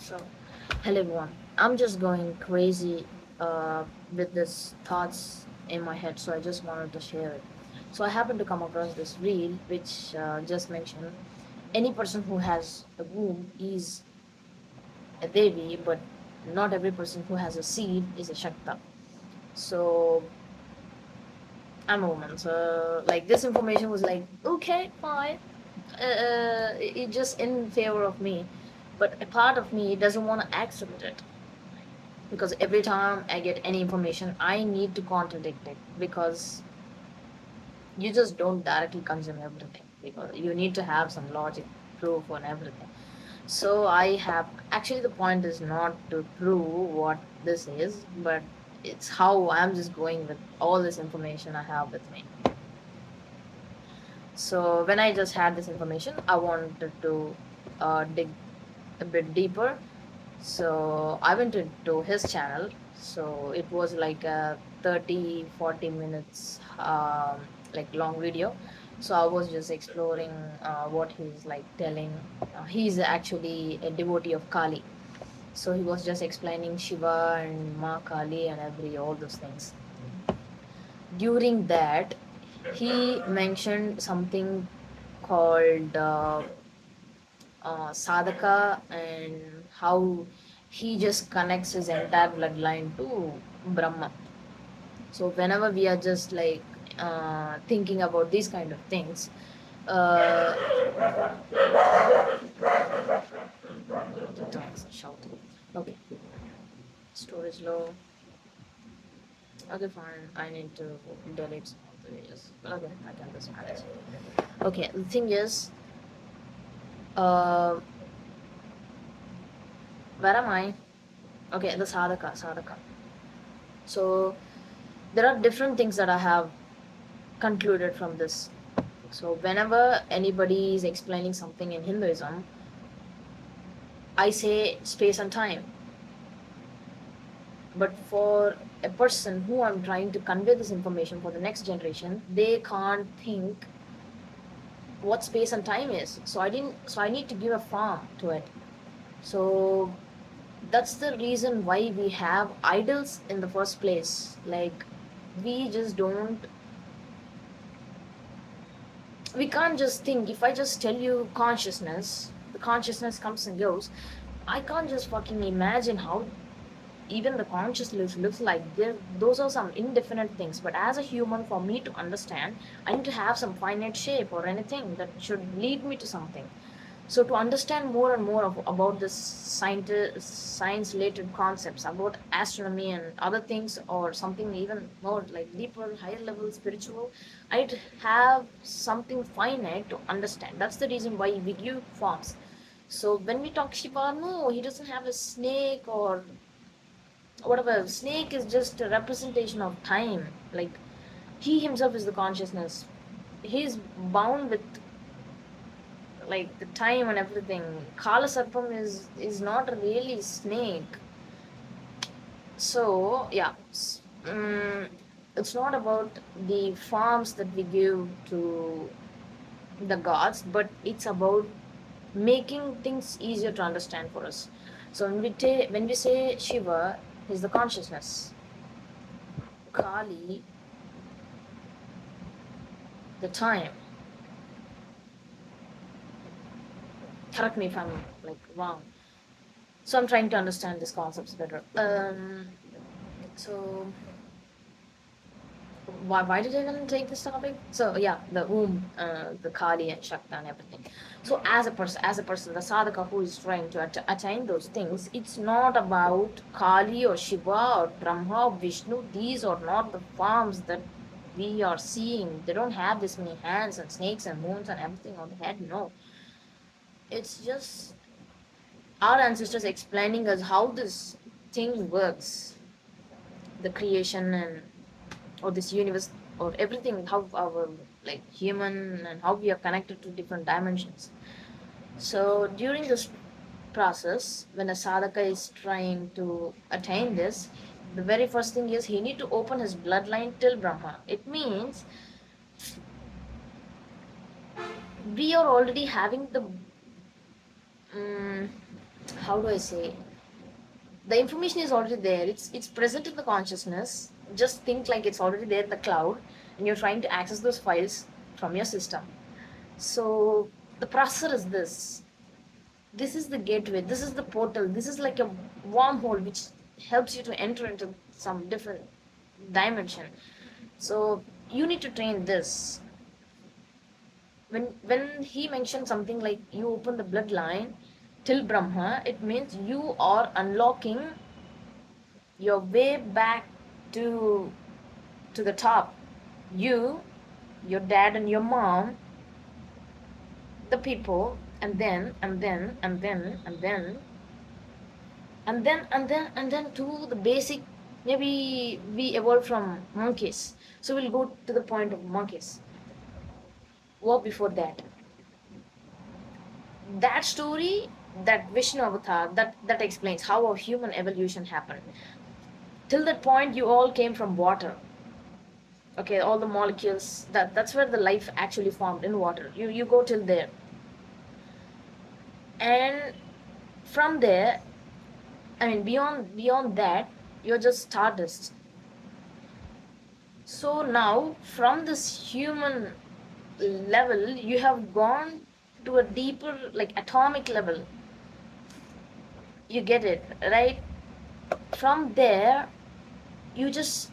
So, hello everyone. I'm just going crazy with this thoughts in my head, so I just wanted to share it. So I happened to come across this reel which just mentioned any person who has a womb is a devi, but not every person who has a seed is a shakta. So I'm a woman, so like this information was like okay, fine. It just in favor of me, but a part of me doesn't want to accept it because every time I get any information, I need to contradict it because you just don't directly consume everything because you need to have some logic, proof, on everything. So I have actually the point is not to prove what this is, but it's how I'm just going with all this information I have with me. So when I just had this information, I wanted to dig a bit deeper. So I went into his channel. So it was like a 30, 40 minutes like long video. So I was just exploring what he's like telling. He's actually a devotee of Kali. So he was just explaining Shiva and Ma Kali and every all those things. During that, he mentioned something called sadhaka and how he just connects his entire bloodline to Brahma. So whenever we are just like thinking about these kind of things, uh, the dogs are shouting. Okay, storage low. Okay, fine. I need to delete some of the videos. Okay, I can just manage. Okay, the thing is, uh, where am I? Okay, the sadhaka. So there are different things that I have concluded from this. So whenever anybody is explaining something in Hinduism, I say space and time. But for a person who I'm trying to convey this information for the next generation, they can't think what space and time is. So I need to give a form to it. So that's the reason why we have idols in the first place. Like we just don't we can't just think. If I just tell you consciousness, the consciousness comes and goes. I can't just fucking imagine how even the consciousness looks like. Those are some indefinite things, but as a human, for me to understand, I need to have some finite shape or anything that should lead me to something. So to understand more and more about this science related concepts about astronomy and other things, or something even more like deeper, higher level spiritual, I'd have something finite to understand. That's the reason why we give forms. So when we talk Shiva, no, he doesn't have a snake or whatever. Snake is just a representation of time. Like he himself is the consciousness. He's bound with like the time and everything. Kala Sarpam is not really snake. So yeah, it's not about the forms that we give to the gods, but it's about making things easier to understand for us. So when we say Shiva, he's the consciousness. Kali, the time. Correct me if I'm like wrong. So I'm trying to understand these concepts better. So why did I even take this topic? So yeah, the the Kali and Shakta and everything. So as a person, the sadhaka who is trying to attain those things, it's not about Kali or Shiva or Brahma or Vishnu. These are not the forms that we are seeing. They don't have this many hands and snakes and moons and everything on the head. No, it's just our ancestors explaining us how this thing works, the creation and or this universe or everything, how our like human and how we are connected to different dimensions. So during this process, when a sadhaka is trying to attain this, the very first thing is he need to open his bloodline till Brahma. It means we are already having the how do I say, the information is already there. It's present in the consciousness. Just think like it's already there in the cloud, and you're trying to access those files from your system. So the processor is this. This is the gateway. This is the portal. This is like a wormhole which helps you to enter into some different dimension. So you need to train this. When he mentioned something like you open the bloodline till Brahma, it means you are unlocking your way back to the top. You, your dad and your mom, the people, and then to the basic. Maybe we evolved from monkeys, so we'll go to the point of monkeys. What before that? That story, that Vishnu avatar, that explains how our human evolution happened. Till that point, you all came from water. Okay, all the molecules, that's where the life actually formed, in water. You go till there, and from there, I mean, beyond that, you're just stardust. So now, from this human level, you have gone to a deeper, like atomic level. You get it, right? From there, you just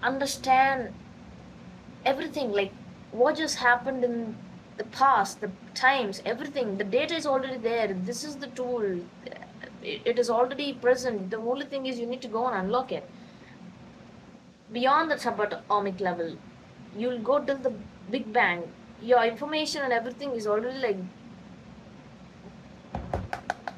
understand everything, like what just happened in the past, the times, everything. The data is already there. This is the tool. It is already present. The only thing is you need to go and unlock it. Beyond the subatomic level, you'll go till the Big Bang. Your information and everything is already like,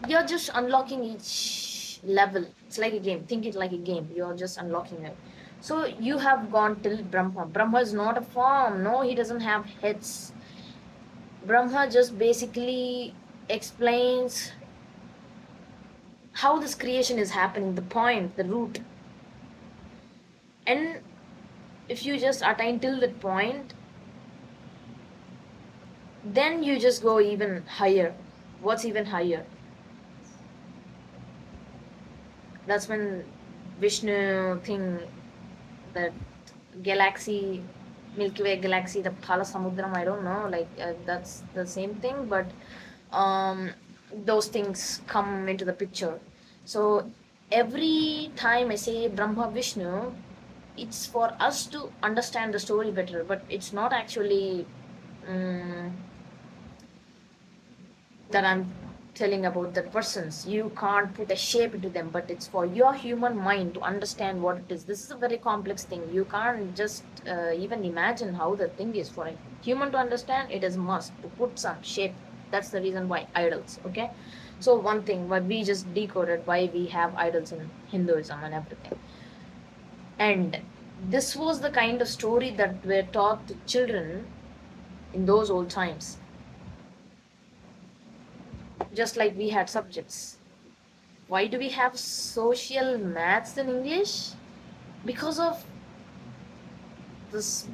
you're just unlocking each level. It's like a game. Think it like a game. You're just unlocking it. So you have gone till Brahma. Brahma is not a form. No, he doesn't have heads. Brahma just basically explains how this creation is happening, the point, the root. And if you just attain till that point, then you just go even higher. What's even higher? That's when Vishnu thing, that galaxy, Milky Way galaxy, the Phala Samudram, I don't know, like that's the same thing, but um, those things come into the picture. So every time I say Brahma Vishnu, it's for us to understand the story better, but it's not actually um, that I'm telling about the persons. You can't put a shape into them, but it's for your human mind to understand what it is. This is a very complex thing. You can't just even imagine how the thing is. For a human to understand, it is must to put some shape. That's the reason why idols. Okay, so one thing why we just decoded why we have idols in Hinduism and everything, and this was the kind of story that were taught to children in those old times, just like we had subjects. Why do we have social maths in English? Because of this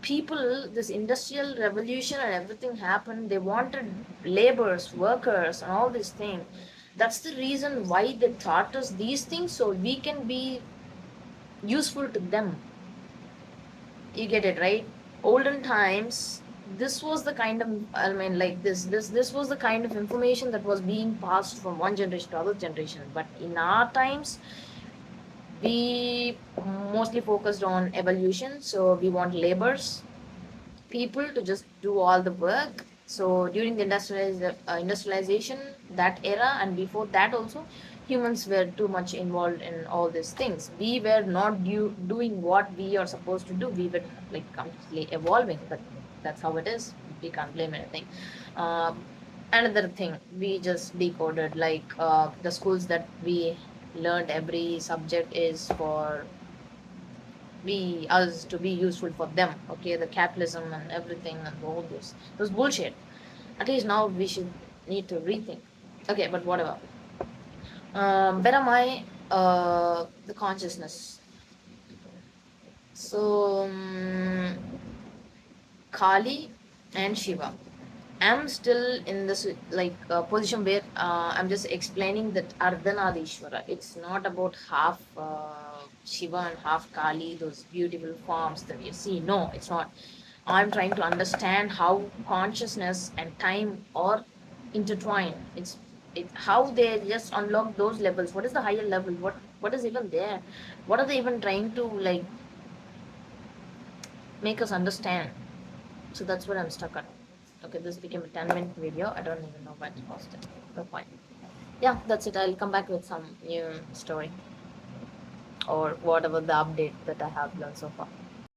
people, this industrial revolution and everything happened. They wanted laborers, workers, and all these things. That's the reason why they taught us these things, so we can be useful to them. You get it, right? Olden times, this was the kind of, I mean, like this was the kind of information that was being passed from one generation to other generation. But in our times, we mostly focused on evolution, so we want laborers, people to just do all the work. So during the industrialization, that era, and before that also, humans were too much involved in all these things. We were not doing what we are supposed to do. We were like completely evolving, but that's how it is. We can't blame anything. um, Another thing we just decoded, like the schools that we learned, every subject is for be us to be useful for them. Okay, the capitalism and everything and all those bullshit. At least now we should need to rethink. Okay, but whatever. Where am I? The consciousness. So Kali and Shiva. I'm still in this like position where I'm just explaining that Ardhanadishwara. It's not about half Shiva and half Kali, those beautiful forms that you see. No, it's not. I'm trying to understand how consciousness and time are intertwined. It's how they just unlock those levels. What is the higher level? What is even there? What are they even trying to like make us understand? So that's what I'm stuck at. Okay, this became a 10-minute video. I don't even know when to post it. No point. Yeah, that's it. I'll come back with some new story or whatever the update that I have learned so far.